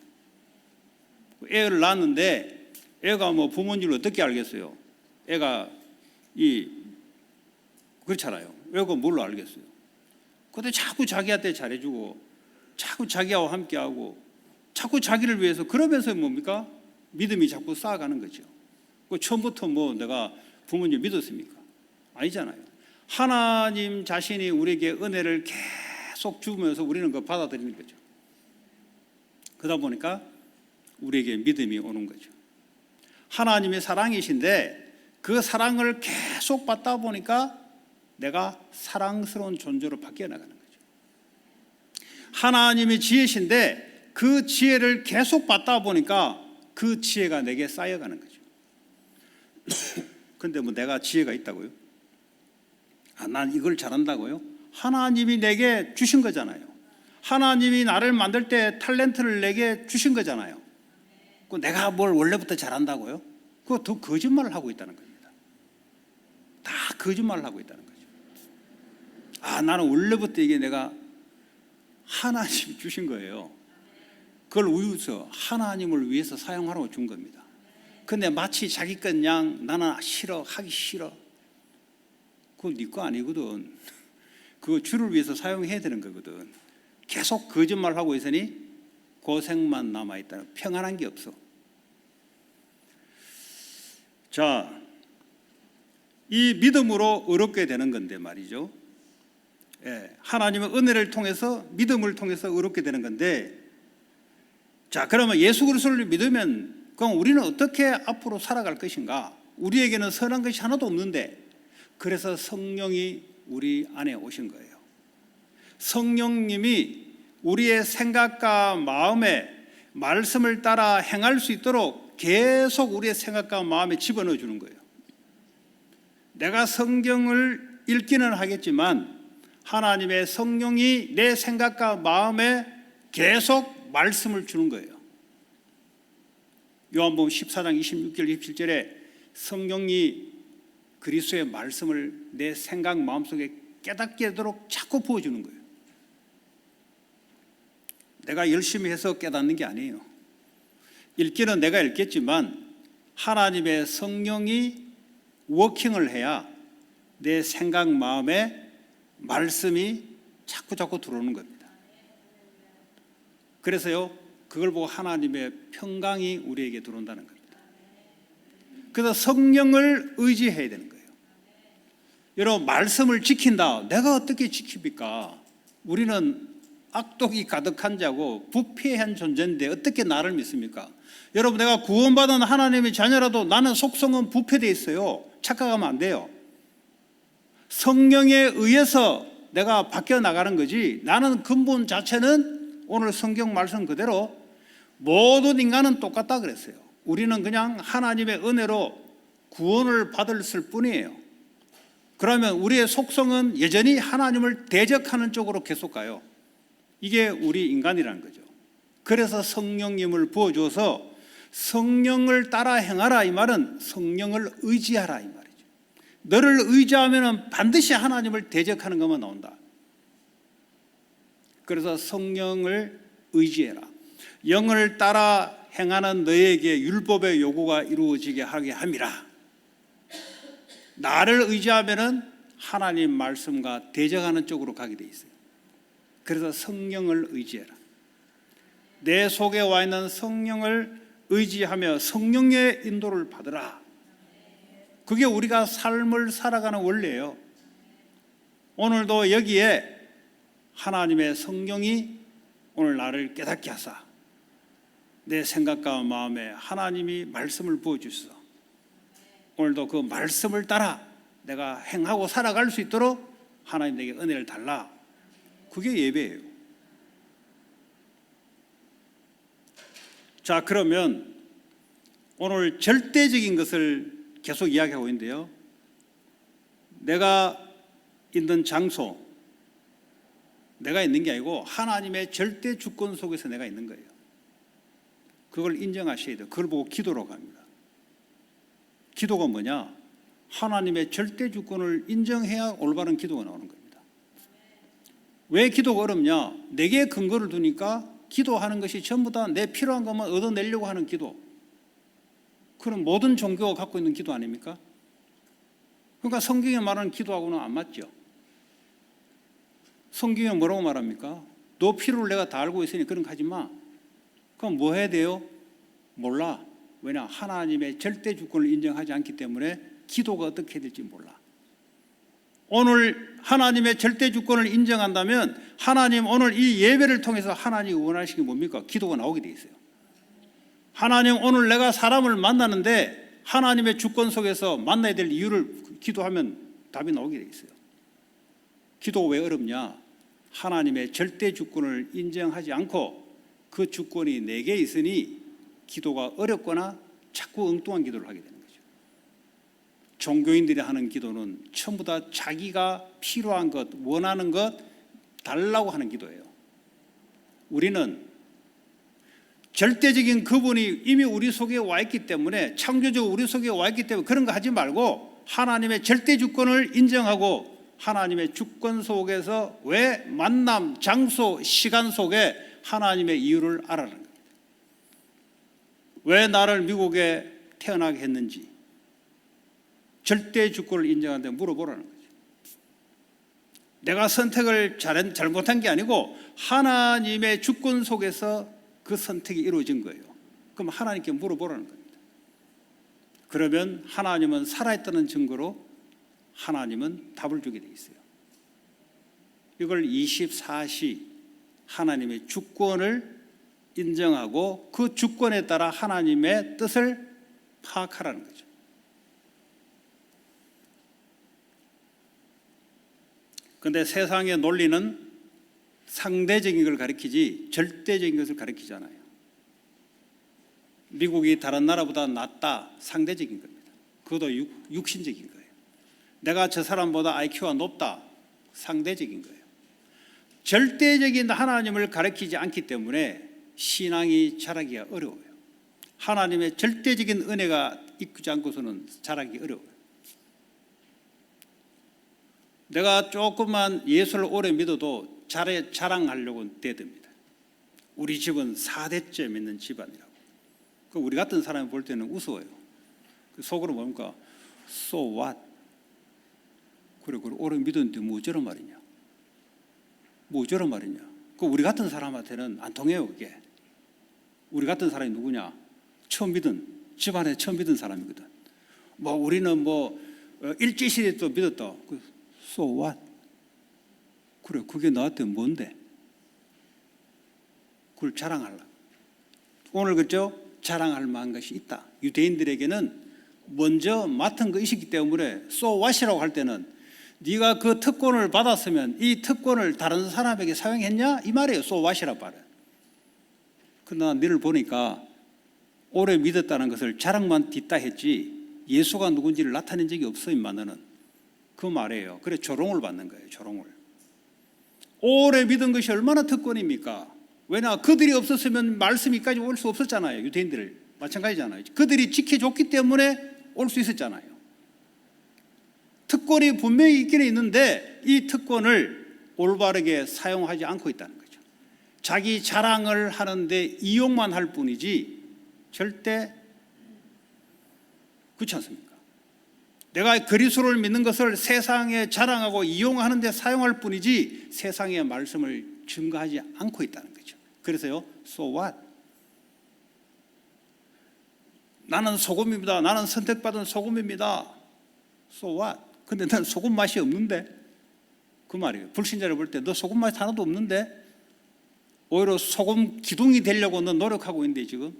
S1: 애를 낳았는데 애가 뭐 부모님을 어떻게 알겠어요? 애가 그렇잖아요. 애가 뭘로 알겠어요? 근데 자꾸 자기한테 잘해주고 자꾸 자기와 함께하고 자꾸 자기를 위해서 그러면서 뭡니까? 믿음이 자꾸 쌓아가는 거죠. 처음부터 뭐 내가 부모님 믿었습니까? 아니잖아요. 하나님 자신이 우리에게 은혜를 계속 주면서 우리는 그거 받아들이는 거죠. 그러다 보니까 우리에게 믿음이 오는 거죠. 하나님의 사랑이신데 그 사랑을 계속 받다 보니까 내가 사랑스러운 존재로 바뀌어 나가는 거죠. 하나님의 지혜신데 그 지혜를 계속 받다 보니까 그 지혜가 내게 쌓여가는 거죠. 근데 뭐 내가 지혜가 있다고요? 난 이걸 잘한다고요? 하나님이 내게 주신 거잖아요. 하나님이 나를 만들 때 탤런트를 내게 주신 거잖아요. 내가 뭘 원래부터 잘한다고요? 그거 더 거짓말을 하고 있다는 겁니다. 다 거짓말을 하고 있다는 거죠. 나는 원래부터 이게 내가 하나님이 주신 거예요. 그걸 위해서 하나님을 위해서 사용하라고 준 겁니다. 근데 마치 자기 것 양 나는 싫어, 하기 싫어. 그거 네 거 아니거든. 그거 주를 위해서 사용해야 되는 거거든. 계속 거짓말하고 있으니 고생만 남아있다. 평안한 게 없어. 자, 이 믿음으로 의롭게 되는 건데 말이죠. 하나님의 은혜를 통해서 믿음을 통해서 의롭게 되는 건데, 자, 그러면 예수 그리스도를 믿으면 그럼 우리는 어떻게 앞으로 살아갈 것인가? 우리에게는 선한 것이 하나도 없는데, 그래서 성령이 우리 안에 오신 거예요. 성령님이 우리의 생각과 마음에 말씀을 따라 행할 수 있도록 계속 우리의 생각과 마음에 집어넣어 주는 거예요. 내가 성경을 읽기는 하겠지만 하나님의 성령이 내 생각과 마음에 계속 말씀을 주는 거예요. 요한복음 14장 26절 27절에 성령이 그리스도의 말씀을 내 생각 마음속에 깨닫게 되도록 자꾸 부어주는 거예요. 내가 열심히 해서 깨닫는 게 아니에요. 읽기는 내가 읽겠지만 하나님의 성령이 워킹을 해야 내 생각 마음에 말씀이 자꾸 들어오는 겁니다. 그래서요, 그걸 보고 하나님의 평강이 우리에게 들어온다는 겁니다. 그래서 성령을 의지해야 되는 거예요. 여러분, 말씀을 지킨다. 내가 어떻게 지킵니까? 우리는 악독이 가득한 자고 부패한 존재인데 어떻게 나를 믿습니까? 여러분, 내가 구원받은 하나님의 자녀라도 나는 속성은 부패되어 있어요. 착각하면 안 돼요. 성령에 의해서 내가 바뀌어 나가는 거지, 나는 근본 자체는 오늘 성경 말씀 그대로 모든 인간은 똑같다 그랬어요. 우리는 그냥 하나님의 은혜로 구원을 받았을 뿐이에요. 그러면 우리의 속성은 여전히 하나님을 대적하는 쪽으로 계속 가요. 이게 우리 인간이라는 거죠. 그래서 성령님을 부어줘서 성령을 따라 행하라, 이 말은 성령을 의지하라 이 말이죠. 너를 의지하면 반드시 하나님을 대적하는 것만 나온다. 그래서 성령을 의지해라. 영을 따라 행하는 너에게 율법의 요구가 이루어지게 하게 함이라. 나를 의지하면 하나님 말씀과 대적하는 쪽으로 가게 돼 있어요. 그래서 성령을 의지해라. 내 속에 와 있는 성령을 의지하며 성령의 인도를 받으라. 그게 우리가 삶을 살아가는 원리예요. 오늘도 여기에 하나님의 성령이 오늘 나를 깨닫게 하사 내 생각과 마음에 하나님이 말씀을 부어주셔서 오늘도 그 말씀을 따라 내가 행하고 살아갈 수 있도록 하나님 내게 은혜를 달라. 그게 예배예요. 자, 그러면 오늘 절대적인 것을 계속 이야기하고 있는데요, 내가 있는 장소, 내가 있는 게 아니고 하나님의 절대 주권 속에서 내가 있는 거예요. 그걸 인정하셔야 돼요. 그걸 보고 기도로 갑니다. 기도가 뭐냐? 하나님의 절대 주권을 인정해야 올바른 기도가 나오는 겁니다. 왜 기도가 어렵냐? 내게 근거를 두니까 기도하는 것이 전부 다 내 필요한 것만 얻어내려고 하는 기도. 그럼 모든 종교가 갖고 있는 기도 아닙니까? 그러니까 성경에 말하는 기도하고는 안 맞죠. 성경에 뭐라고 말합니까? 너 필요를 내가 다 알고 있으니 그런 거 하지 마. 그럼 뭐 해야 돼요? 몰라. 왜냐? 하나님의 절대 주권을 인정하지 않기 때문에 기도가 어떻게 될지 몰라. 오늘 하나님의 절대 주권을 인정한다면 하나님 오늘 이 예배를 통해서 하나님이 원하시는 게 뭡니까? 기도가 나오게 돼 있어요. 하나님 오늘 내가 사람을 만나는데 하나님의 주권 속에서 만나야 될 이유를 기도하면 답이 나오게 돼 있어요. 기도가 왜 어렵냐? 하나님의 절대 주권을 인정하지 않고 그 주권이 내게 있으니 기도가 어렵거나 자꾸 엉뚱한 기도를 하게 되는 거죠. 종교인들이 하는 기도는 전부 다 자기가 필요한 것, 원하는 것 달라고 하는 기도예요. 우리는 절대적인 그분이 이미 우리 속에 와 있기 때문에, 창조적 우리 속에 와 있기 때문에 그런 거 하지 말고 하나님의 절대 주권을 인정하고 하나님의 주권 속에서 왜 만남, 장소, 시간 속에 하나님의 이유를 알아라는 겁니다. 왜 나를 미국에 태어나게 했는지 절대 주권을 인정하는데 물어보라는 거죠. 내가 선택을 잘못한 게 아니고 하나님의 주권 속에서 그 선택이 이루어진 거예요. 그럼 하나님께 물어보라는 겁니다. 그러면 하나님은 살아있다는 증거로 하나님은 답을 주게 돼 있어요. 이걸 24시 하나님의 주권을 인정하고 그 주권에 따라 하나님의 뜻을 파악하라는 거죠. 그런데 세상의 논리는 상대적인 걸 가리키지 절대적인 것을 가리키잖아요. 미국이 다른 나라보다 낫다, 상대적인 겁니다. 그것도 육신적인 거예요. 내가 저 사람보다 IQ가 높다, 상대적인 거예요. 절대적인 하나님을 가리키지 않기 때문에 신앙이 자라기가 어려워요. 하나님의 절대적인 은혜가 있지 않고서는 자라기 어려워요. 내가 조금만 예수를 오래 믿어도 자랑하려고 대듭니다. 우리 집은 4대째 믿는 집안이라고. 우리 같은 사람이 볼 때는 우스워요. 속으로 뭡니까? So what? 그래 오래 믿었는데 뭐 저런 말이냐? 뭐 저런 말이냐? 우리 같은 사람한테는 안 통해요. 그게. 우리 같은 사람이 누구냐? 처음 믿은, 집안에 처음 믿은 사람이거든. 뭐 우리는 뭐 일제시대 또 믿었다. So what? 그래 그게 나한테 뭔데? 그걸 자랑하려고. 오늘 그죠? 자랑할 만한 것이 있다. 유대인들에게는 먼저 맡은 것이기 때문에 so what이라고 할 때는 네가 그 특권을 받았으면 이 특권을 다른 사람에게 사용했냐? 이 말이에요. so what이라고 말해요. 그러나 너를 보니까 오래 믿었다는 것을 자랑만 뒷다 했지 예수가 누군지를 나타낸 적이 없어 임마 너는. 그 말이에요. 그래 조롱을 받는 거예요. 조롱을. 오래 믿은 것이 얼마나 특권입니까? 왜냐 그들이 없었으면 말씀이까지 올 수 없었잖아요. 유대인들 마찬가지잖아요. 그들이 지켜줬기 때문에 올 수 있었잖아요. 특권이 분명히 있기는 있는데 이 특권을 올바르게 사용하지 않고 있다는 거죠. 자기 자랑을 하는데 이용만 할 뿐이지 절대 그렇지 않습니까? 내가 그리스도를 믿는 것을 세상에 자랑하고 이용하는 데 사용할 뿐이지 세상의 말씀을 증거하지 않고 있다는 거죠. 그래서요, so what? 나는 소금입니다. 나는 선택받은 소금입니다. So what? 근데 난 소금 맛이 없는데? 그 말이에요. 불신자를 볼 때 너 소금 맛이 하나도 없는데? 오히려 소금 기둥이 되려고 너 노력하고 있는데 지금?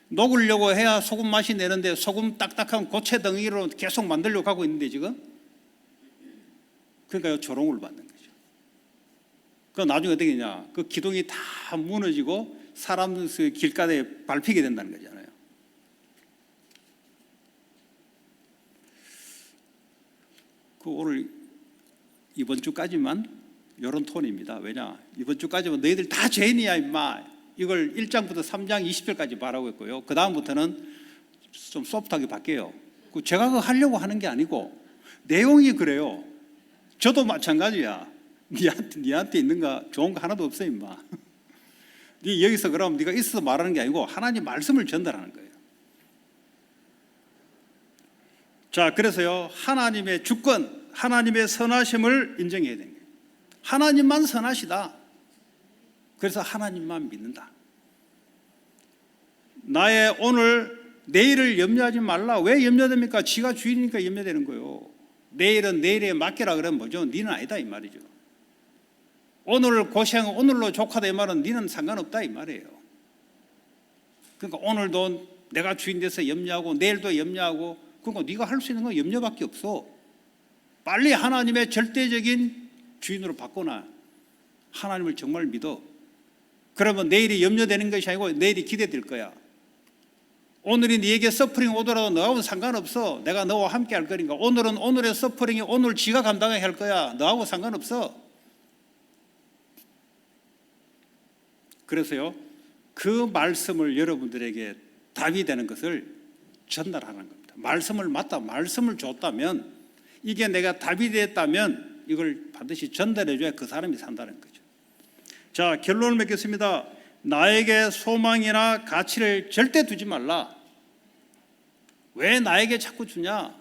S1: 녹으려고 해야 소금 맛이 내는데 소금 딱딱한 고체 덩이로 계속 만들려고 하고 있는데 지금? 그러니까 조롱을 받는 거죠. 그 나중에 어떻게 되냐? 그 기둥이 다 무너지고 사람 길가에 밟히게 된다는 거잖아요. 그 오늘 이번 주까지만 이런 톤입니다. 왜냐? 이번 주까지만 너희들 다 죄인이야 임마. 이걸 1장부터 3장 20절까지 말하고 있고요. 그 다음부터는 좀 소프트하게 바뀌어요. 제가 그거 하려고 하는 게 아니고 내용이 그래요. 저도 마찬가지야. 니한테 있는 거 좋은 거 하나도 없어 임마. 네 여기서 그러면 네가 있어서 말하는 게 아니고 하나님 말씀을 전달하는 거예요. 자, 그래서요, 하나님의 주권, 하나님의 선하심을 인정해야 되는 거예요. 하나님만 선하시다. 그래서 하나님만 믿는다. 나의 오늘, 내일을 염려하지 말라. 왜 염려됩니까? 지가 주인이니까 염려되는 거예요. 내일은 내일에 맡기라 그러면 뭐죠? 니는 아니다 이 말이죠. 오늘 고생 오늘로 족하다 이 말은 니는 상관없다 이 말이에요. 그러니까 오늘도 내가 주인 돼서 염려하고 내일도 염려하고, 그러니까 네가 할 수 있는 건 염려밖에 없어. 빨리 하나님의 절대적인 주인으로 바꿔놔. 하나님을 정말 믿어. 그러면 내일이 염려되는 것이 아니고 내일이 기대될 거야. 오늘이 네게 서프링 오더라도 너하고는 상관없어. 내가 너와 함께 할 거니까. 오늘은 오늘의 서프링이 오늘 지가 감당해야 할 거야. 너하고 상관없어. 그래서요, 그 말씀을 여러분들에게 답이 되는 것을 전달하는 겁니다. 말씀을 맞다, 말씀을 줬다면, 이게 내가 답이 됐다면 이걸 반드시 전달해줘야 그 사람이 산다는 거죠. 자, 결론을 맺겠습니다. 나에게 소망이나 가치를 절대 두지 말라. 왜 나에게 자꾸 주냐?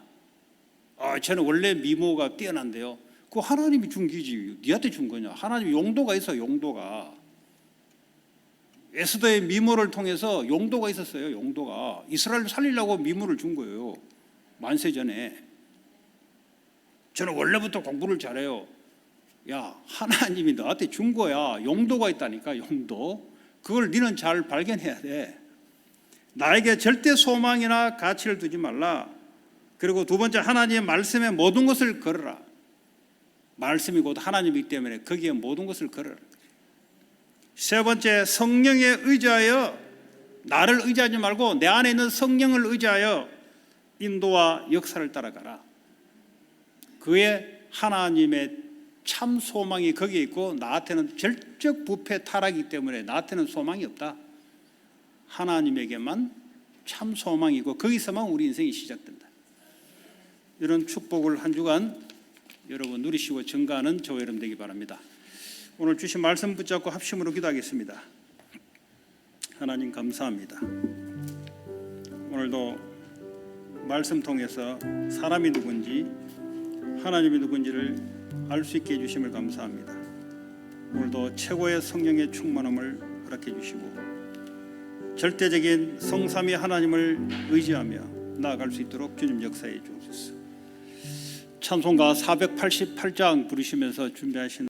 S1: 저는 원래 미모가 뛰어난데요. 그거 하나님이 준 기지. 니한테 준 거냐? 하나님 용도가 있어, 용도가. 에스더의 미모를 통해서 용도가 있었어요. 용도가 이스라엘을 살리려고 미모를 준 거예요. 만세 전에. 저는 원래부터 공부를 잘해요. 야, 하나님이 너한테 준 거야. 용도가 있다니까. 용도. 그걸 너는 잘 발견해야 돼. 나에게 절대 소망이나 가치를 두지 말라. 그리고 두 번째, 하나님의 말씀에 모든 것을 걸어라. 말씀이 곧 하나님이기 때문에 거기에 모든 것을 걸어라. 세 번째, 성령에 의지하여, 나를 의지하지 말고 내 안에 있는 성령을 의지하여 인도와 역사를 따라가라. 그의 하나님의 참 소망이 거기에 있고, 나한테는 절적 부패 타락이기 때문에 나한테는 소망이 없다. 하나님에게만 참 소망이고 거기서만 우리 인생이 시작된다. 이런 축복을 한 주간 여러분 누리시고 증가하는 저와 여러분 되기 바랍니다. 오늘 주신 말씀 붙잡고 합심으로 기도하겠습니다. 하나님 감사합니다. 오늘도 말씀 통해서 사람이 누군지 하나님이 누군지를 알 수 있게 해주심을 감사합니다. 오늘도 최고의 성령의 충만함을 허락해 주시고 절대적인 성삼위 하나님을 의지하며 나아갈 수 있도록 주님 역사해 주옵소서. 찬송가 488장 부르시면서 준비하신